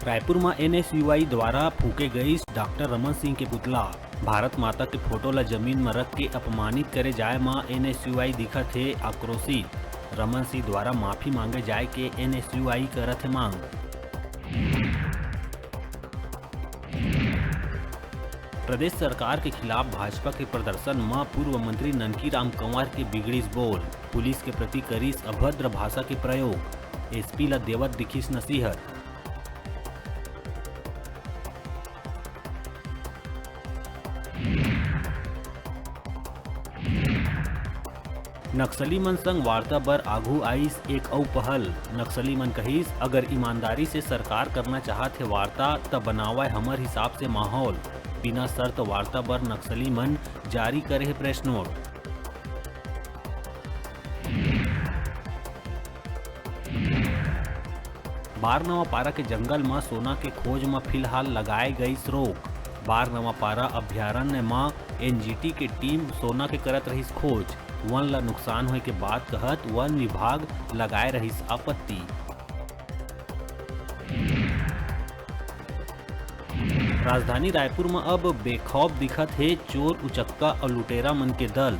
रायपुर में NSUI द्वारा फूके गई डॉक्टर रमन सिंह के पुतला। भारत माता के फोटो ला जमीन में रख के अपमानित करे जाए में NSUI दिखत है आक्रोशित। रमन सिंह द्वारा माफी मांगे जाए के NSUI करत है मांग। प्रदेश सरकार के खिलाफ भाजपा के प्रदर्शन में पूर्व मंत्री ननकी राम कंवर के बिगड़ीस बोल। पुलिस के प्रति करीस अभद्र भाषा के प्रयोग। SP ला देवत दिखीस नसीहत। नक्सली मन संग वार्ता बर आघू आइस एक अउ पहल। नक्सली मन कहिस अगर ईमानदारी से सरकार करना चाहत है वार्ता तब बनावा हमर हिसाब से माहौल। बिना शर्त वार्ता बर नक्सली मन जारी करे है प्रेस नोट। बारनवापारा के जंगल में सोना के खोज में फिलहाल लगाए गई रोक। बारनवापारा अभ्यारण्य में NGT के टीम सोना के करत रहिस खोज। वन ला नुकसान होए के बाद कहत वन विभाग लगाए रहिस आपत्ति। राजधानी रायपुर में अब बेखौफ दिखत है चोर उचक्का और लुटेरा मन के दल।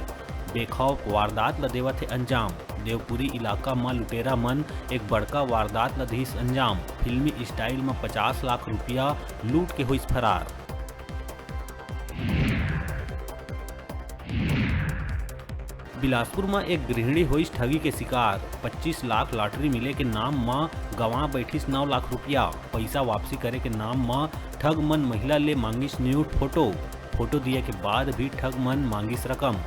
बेखौफ वारदात ला देवत है अंजाम। देवपुरी इलाका में लुटेरा मन एक बड़का वारदात ला दिस अंजाम। फिल्मी स्टाइल में 50 लाख रुपया लूट के हुई फरार। बिलासपुर में एक गृहिणी हुई ठगी के शिकार। 25 लाख लॉटरी मिले के नाम में गंवा बैठीस 9 लाख रुपया। पैसा वापसी करे के नाम में ठग मन महिला ले मांगिस न्यूड फोटो दिए के बाद भी ठग मन मांगिस रकम।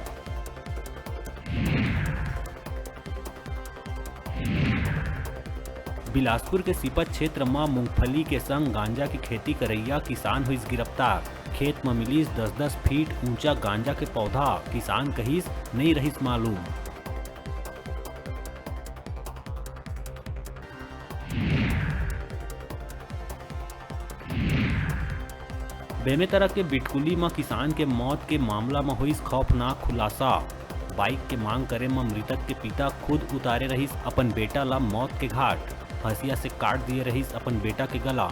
बिलासपुर के सिपत क्षेत्र में मूंगफली के संग गांजा की खेती करैया किसान हुई गिरफ्तार। खेत में मिलीस 10-10 फीट ऊंचा गांजा के पौधा। किसान कहिस नहीं रहिस मालूम। बेमेतरा के बिटकुली में किसान के मौत के मामला में हुई खौफनाक खुलासा। बाइक के मांग करे में मृतक के पिता खुद उतारे रहिस अपन बेटा ला मौत के घाट। हंसिया से काट दिए रहिस अपन बेटा के गला।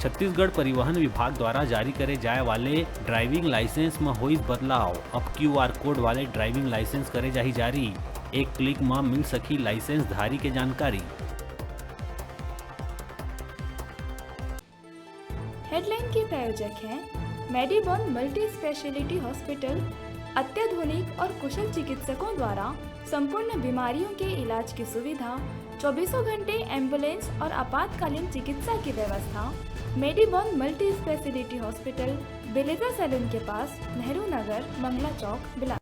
छत्तीसगढ़ परिवहन विभाग द्वारा जारी करे जाए वाले ड्राइविंग लाइसेंस में हुई बदलाव। अब QR कोड वाले ड्राइविंग लाइसेंस करे जाही जारी। एक क्लिक में मिल सकी लाइसेंस धारी के जानकारी। हेडलाइन के प्रायोजक हैं मेडिबॉन मल्टी स्पेशलिटी हॉस्पिटल। अत्याधुनिक और कुशल चिकित्सकों द्वारा संपूर्ण बीमारियों के इलाज की सुविधा, 24 घंटे एम्बुलेंस और आपातकालीन चिकित्सा की व्यवस्था। मेडिबॉन मल्टी स्पेशलिटी हॉस्पिटल, बिलेजा सैलून के पास, नेहरू नगर, मंगला चौक, बिलासपुर।